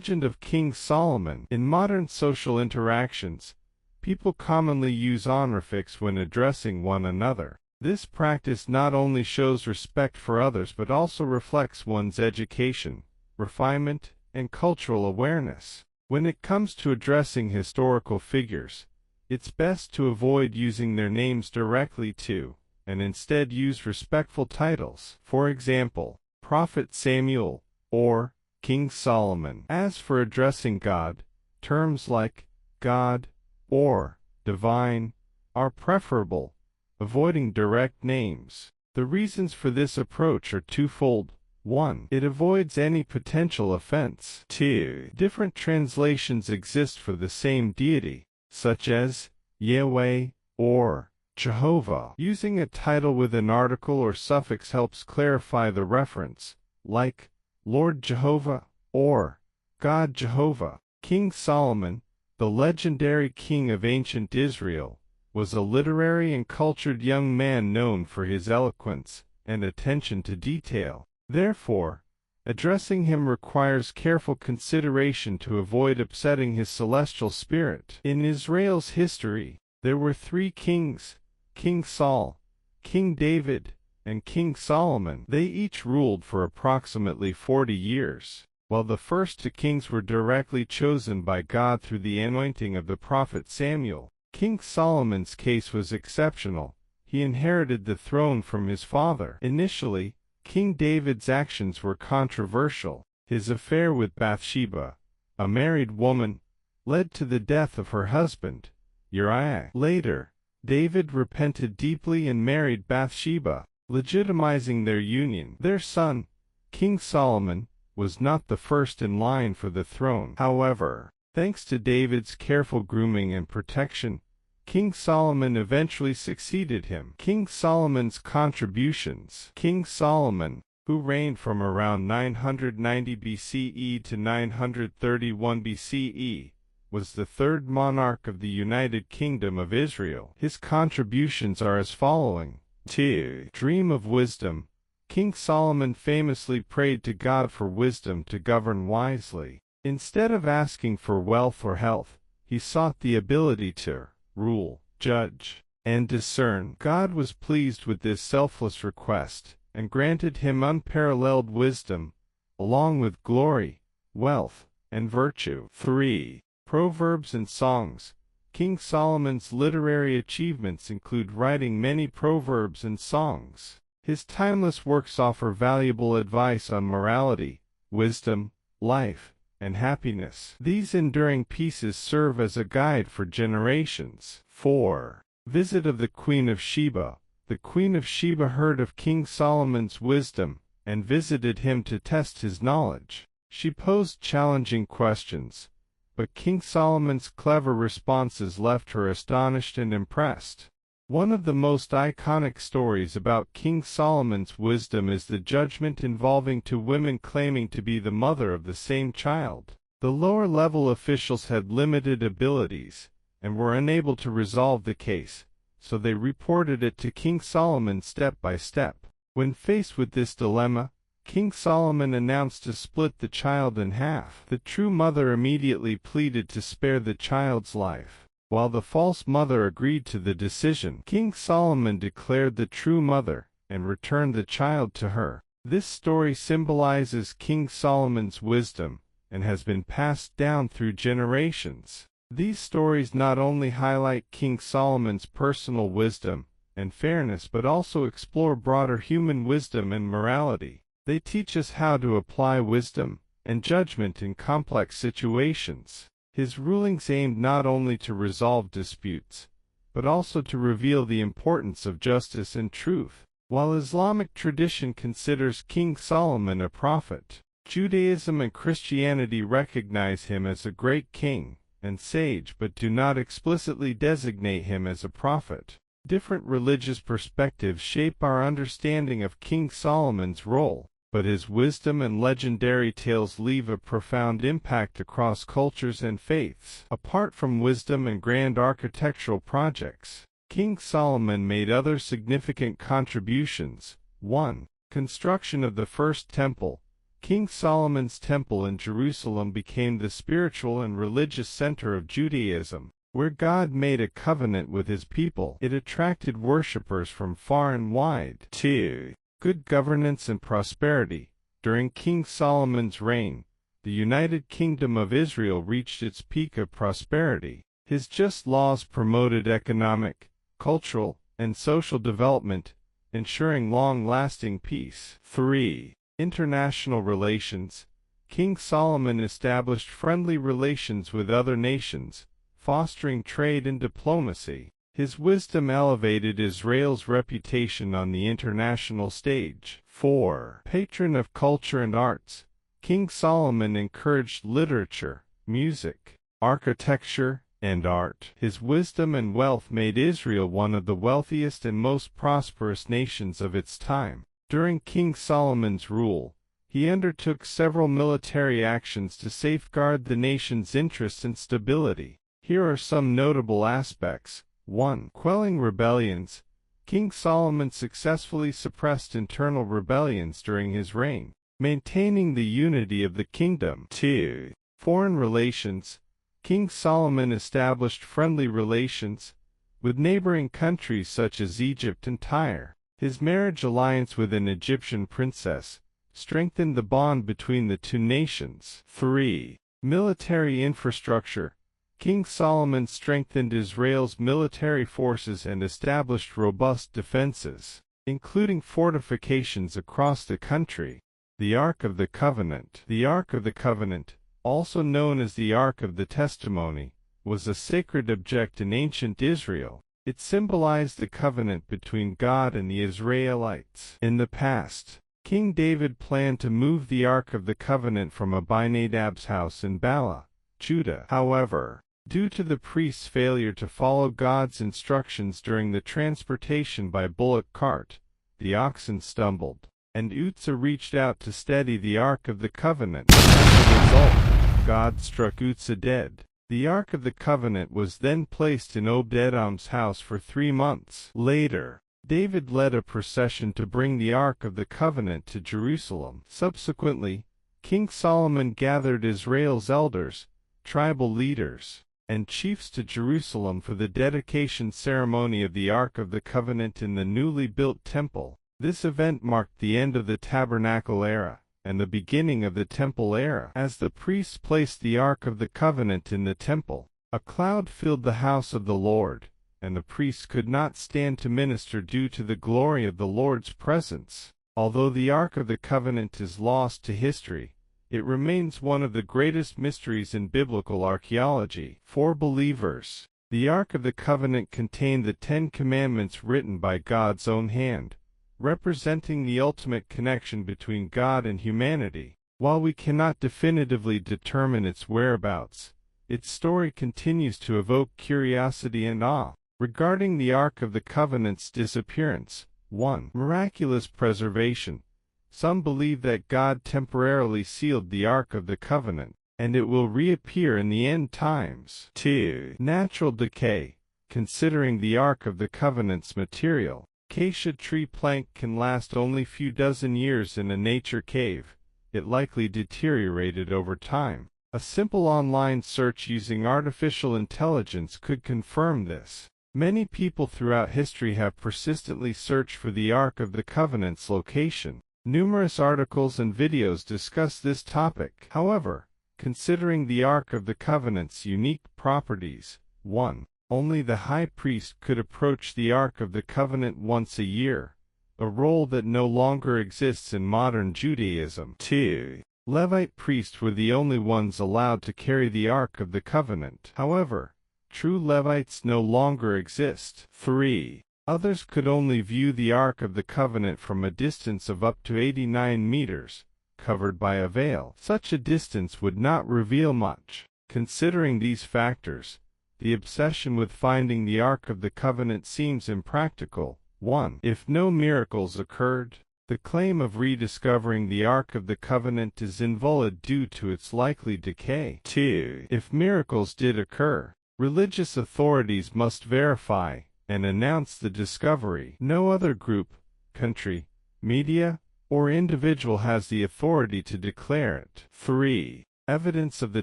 legend of King Solomon. In modern social interactions, people commonly use honorifics when addressing one another. This practice not only shows respect for others but also reflects one's education, refinement, and cultural awareness. When it comes to addressing historical figures, it's best to avoid using their names directly to, and instead use respectful titles. For example, Prophet Samuel, or King Solomon. As for addressing God, terms like God or divine are preferable, avoiding direct names. The reasons for this approach are twofold. 1. It avoids any potential offense. 2. Different translations exist for the same deity, such as Yahweh or Jehovah. Using a title with an article or suffix helps clarify the reference, like Lord Jehovah or God Jehovah. King Solomon, the legendary king of ancient Israel, was a literary and cultured young man known for his eloquence and attention to detail. Therefore, addressing him requires careful consideration to avoid upsetting his celestial spirit. In Israel's history, there were 3 kings: King Saul, King David, and King Solomon. They each ruled for approximately 40 years. While the first 2 kings were directly chosen by God through the anointing of the prophet Samuel, King Solomon's case was exceptional. He inherited the throne from his father. Initially, King David's actions were controversial. His affair with Bathsheba, a married woman, led to the death of her husband, Uriah. Later, David repented deeply and married Bathsheba, legitimizing their union. Their son, King Solomon, was not the first in line for the throne. However, thanks to David's careful grooming and protection, King Solomon eventually succeeded him. King Solomon's contributions. King Solomon, who reigned from around 990 BCE to 931 BCE, was the 3rd monarch of the United Kingdom of Israel. His contributions are as following. 2. Dream of wisdom. King Solomon famously prayed to God for wisdom to govern wisely. Instead of asking for wealth or health, he sought the ability to rule, judge, and discern. God was pleased with this selfless request and granted him unparalleled wisdom, along with glory, wealth, and virtue. 3. Proverbs and Songs. King Solomon's literary achievements include writing many proverbs and songs. His timeless works offer valuable advice on morality, wisdom, life, and happiness. These enduring pieces serve as a guide for generations. 4. Visit of the Queen of Sheba. The Queen of Sheba heard of King Solomon's wisdom and visited him to test his knowledge. She posed challenging questions, but King Solomon's clever responses left her astonished and impressed. One of the most iconic stories about King Solomon's wisdom is the judgment involving 2 women claiming to be the mother of the same child. The lower-level officials had limited abilities and were unable to resolve the case, so they reported it to King Solomon step by step. When faced with this dilemma, King Solomon announced to split the child in half. The true mother immediately pleaded to spare the child's life. While the false mother agreed to the decision, King Solomon declared the true mother and returned the child to her. This story symbolizes King Solomon's wisdom and has been passed down through generations. These stories not only highlight King Solomon's personal wisdom and fairness but also explore broader human wisdom and morality. They teach us how to apply wisdom and judgment in complex situations. His rulings aimed not only to resolve disputes, but also to reveal the importance of justice and truth. While Islamic tradition considers King Solomon a prophet, Judaism and Christianity recognize him as a great king and sage but do not explicitly designate him as a prophet. Different religious perspectives shape our understanding of King Solomon's role, but his wisdom and legendary tales leave a profound impact across cultures and faiths. Apart from wisdom and grand architectural projects, King Solomon made other significant contributions. 1. Construction of the first temple. King Solomon's temple in Jerusalem became the spiritual and religious center of Judaism, where God made a covenant with his people. It attracted worshippers from far and wide. 2. Good governance and prosperity. During King Solomon's reign, the United Kingdom of Israel reached its peak of prosperity. His just laws promoted economic, cultural, and social development, ensuring long-lasting peace. 3. International relations. King Solomon established friendly relations with other nations, fostering trade and diplomacy. His wisdom elevated Israel's reputation on the international stage. 4. Patron of culture and arts. King Solomon encouraged literature, music, architecture, and art. His wisdom and wealth made Israel one of the wealthiest and most prosperous nations of its time. During King Solomon's rule, he undertook several military actions to safeguard the nation's interests and stability. Here are some notable aspects. 1. Quelling rebellions. King Solomon successfully suppressed internal rebellions during his reign, maintaining the unity of the kingdom. 2. Foreign relations. King Solomon established friendly relations with neighboring countries such as Egypt and Tyre. His marriage alliance with an Egyptian princess strengthened the bond between the two nations. 3. Military infrastructure. King Solomon strengthened Israel's military forces and established robust defenses, including fortifications across the country. The Ark of the Covenant. The Ark of the Covenant, also known as the Ark of the Testimony, was a sacred object in ancient Israel. It symbolized the covenant between God and the Israelites. In the past, King David planned to move the Ark of the Covenant from Abinadab's house in Bala, Judah. However, due to the priest's failure to follow God's instructions during the transportation by bullock cart, the oxen stumbled, and Uzzah reached out to steady the Ark of the Covenant. As a result, God struck Uzzah dead. The Ark of the Covenant was then placed in Obed-Edom's house for 3 months. Later, David led a procession to bring the Ark of the Covenant to Jerusalem. Subsequently, King Solomon gathered Israel's elders, tribal leaders, and chiefs to Jerusalem for the dedication ceremony of the Ark of the Covenant in the newly built temple. This event marked the end of the tabernacle era and the beginning of the temple era. As the priests placed the Ark of the Covenant in the temple, a cloud filled the house of the Lord, and the priests could not stand to minister due to the glory of the Lord's presence. Although the Ark of the Covenant is lost to history, it remains one of the greatest mysteries in biblical archaeology. For believers, the Ark of the Covenant contained the 10 Commandments written by God's own hand, representing the ultimate connection between God and humanity. While we cannot definitively determine its whereabouts, its story continues to evoke curiosity and awe. Regarding the Ark of the Covenant's disappearance. 1. Miraculous preservation. Some believe that God temporarily sealed the Ark of the Covenant, and it will reappear in the end times. 2. Natural decay. Considering the Ark of the Covenant's material, acacia tree plank can last only few dozen years in a nature cave. It likely deteriorated over time. A simple online search using artificial intelligence could confirm this. Many people throughout history have persistently searched for the Ark of the Covenant's location. Numerous articles and videos discuss this topic. However, considering the Ark of the Covenant's unique properties, 1. Only the high priest could approach the Ark of the Covenant once a year, a role that no longer exists in modern Judaism. 2. Levite priests were the only ones allowed to carry the Ark of the Covenant. However, true Levites no longer exist. 3. Others could only view the Ark of the Covenant from a distance of up to 89 meters, covered by a veil. Such a distance would not reveal much. Considering these factors, the obsession with finding the Ark of the Covenant seems impractical. 1. If no miracles occurred, the claim of rediscovering the Ark of the Covenant is invalid due to its likely decay. 2. If miracles did occur, religious authorities must verify and announce the discovery. No other group, country, media, or individual has the authority to declare it. 3. Evidence of the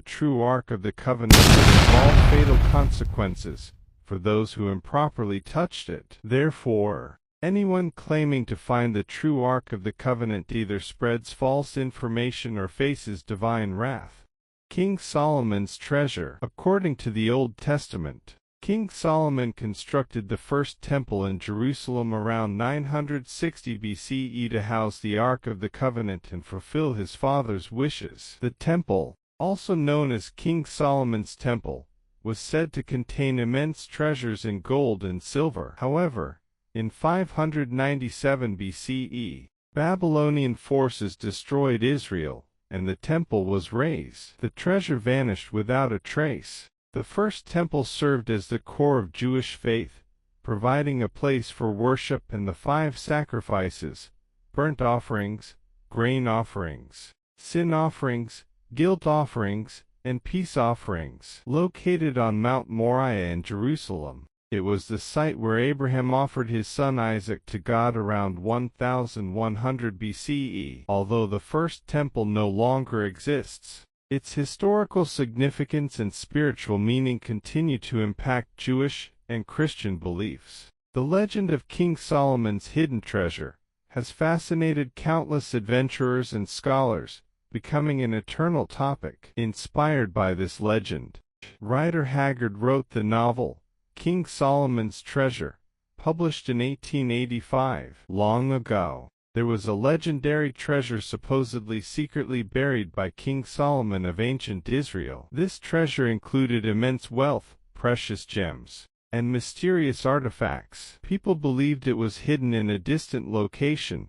true Ark of the Covenant would involve fatal consequences for those who improperly touched it. Therefore, anyone claiming to find the true Ark of the Covenant either spreads false information or faces divine wrath. King Solomon's treasure. According to the Old Testament, King Solomon constructed the first temple in Jerusalem around 960 BCE to house the Ark of the Covenant and fulfill his father's wishes. The temple, also known as King Solomon's Temple, was said to contain immense treasures in gold and silver. However, in 597 BCE, Babylonian forces destroyed Israel, and the temple was razed. The treasure vanished without a trace. The first temple served as the core of Jewish faith, providing a place for worship and the 5 sacrifices: burnt offerings, grain offerings, sin offerings, guilt offerings, and peace offerings. Located on Mount Moriah in Jerusalem, it was the site where Abraham offered his son Isaac to God around 1100 BCE. Although the first temple no longer exists, its historical significance and spiritual meaning continue to impact Jewish and Christian beliefs. The legend of King Solomon's hidden treasure has fascinated countless adventurers and scholars, becoming an eternal topic. Inspired by this legend, Rider Haggard wrote the novel King Solomon's Treasure, published in 1885. Long ago, there was a legendary treasure supposedly secretly buried by King Solomon of ancient Israel. This treasure included immense wealth, precious gems, and mysterious artifacts. People believed it was hidden in a distant location,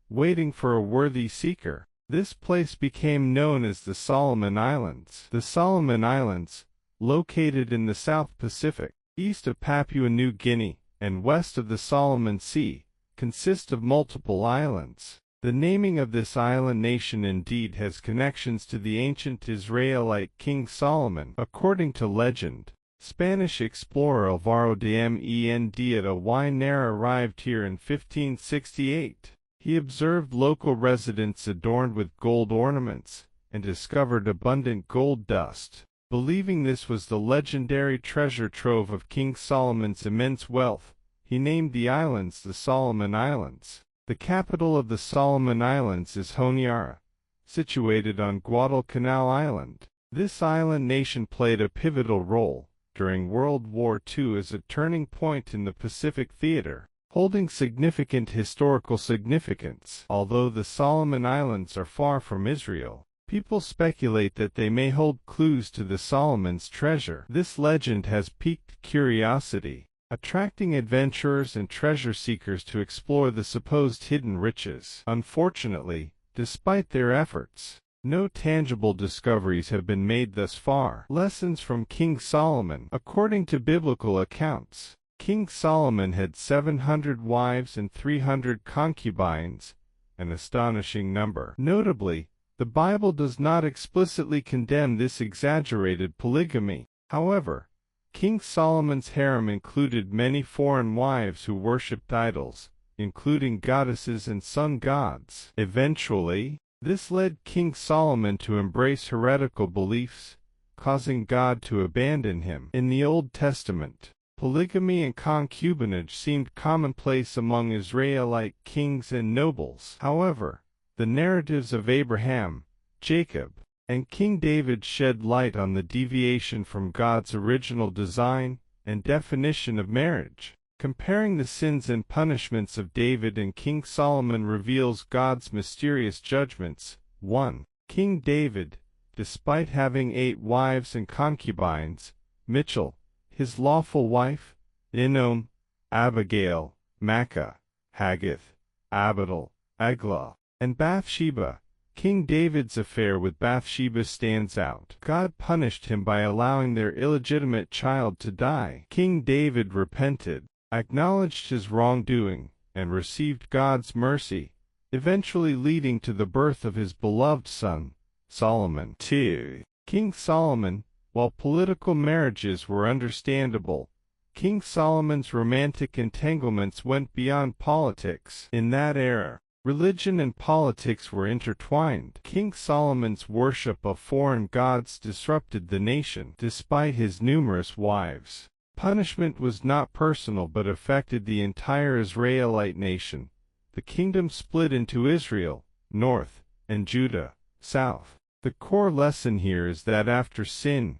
waiting for a worthy seeker. This place became known as the Solomon Islands. The Solomon Islands, located in the South Pacific, east of Papua New Guinea, and west of the Solomon Sea, consist of multiple islands. The naming of this island nation indeed has connections to the ancient Israelite King Solomon. According to legend, Spanish explorer Alvaro de Mendía y Nera arrived here in 1568. He observed local residents adorned with gold ornaments, and discovered abundant gold dust. Believing this was the legendary treasure trove of King Solomon's immense wealth, he named the islands the Solomon Islands. The capital of the Solomon Islands is Honiara, situated on Guadalcanal Island. This island nation played a pivotal role during World War II as a turning point in the Pacific theater, holding significant historical significance. Although the Solomon Islands are far from Israel, people speculate that they may hold clues to the Solomon's treasure. This legend has piqued curiosity, attracting adventurers and treasure seekers to explore the supposed hidden riches. Unfortunately, despite their efforts, no tangible discoveries have been made thus far. Lessons from King Solomon. According to biblical accounts, King Solomon had 700 wives and 300 concubines, an astonishing number. Notably, the Bible does not explicitly condemn this exaggerated polygamy. However, King Solomon's harem included many foreign wives who worshipped idols, including goddesses and sun gods. Eventually, this led King Solomon to embrace heretical beliefs, causing God to abandon him. In the Old Testament, polygamy and concubinage seemed commonplace among Israelite kings and nobles. However, the narratives of Abraham, Jacob, and King David shed light on the deviation from God's original design and definition of marriage. Comparing the sins and punishments of David and King Solomon reveals God's mysterious judgments. 1. King David, despite having 8 wives and concubines, Michal, his lawful wife, Inom, Abigail, Maacah, Haggith, Abital, Eglah, and Bathsheba, King David's affair with Bathsheba stands out. God punished him by allowing their illegitimate child to die. King David repented, acknowledged his wrongdoing, and received God's mercy, eventually leading to the birth of his beloved son, Solomon. 2. King Solomon. While political marriages were understandable, King Solomon's romantic entanglements went beyond politics. In that era, Religion and politics were intertwined. King Solomon's worship of foreign gods disrupted the nation, despite his numerous wives. Punishment was not personal but affected the entire Israelite nation. The kingdom split into Israel, north, and Judah, south. The core lesson here is that after sin,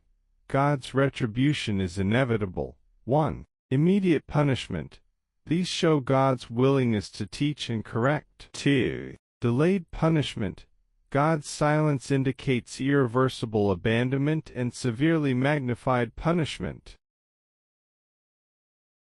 God's retribution is inevitable. 1. Immediate punishment. These show God's willingness to teach and correct. 2. Delayed punishment. God's silence indicates irreversible abandonment and severely magnified punishment.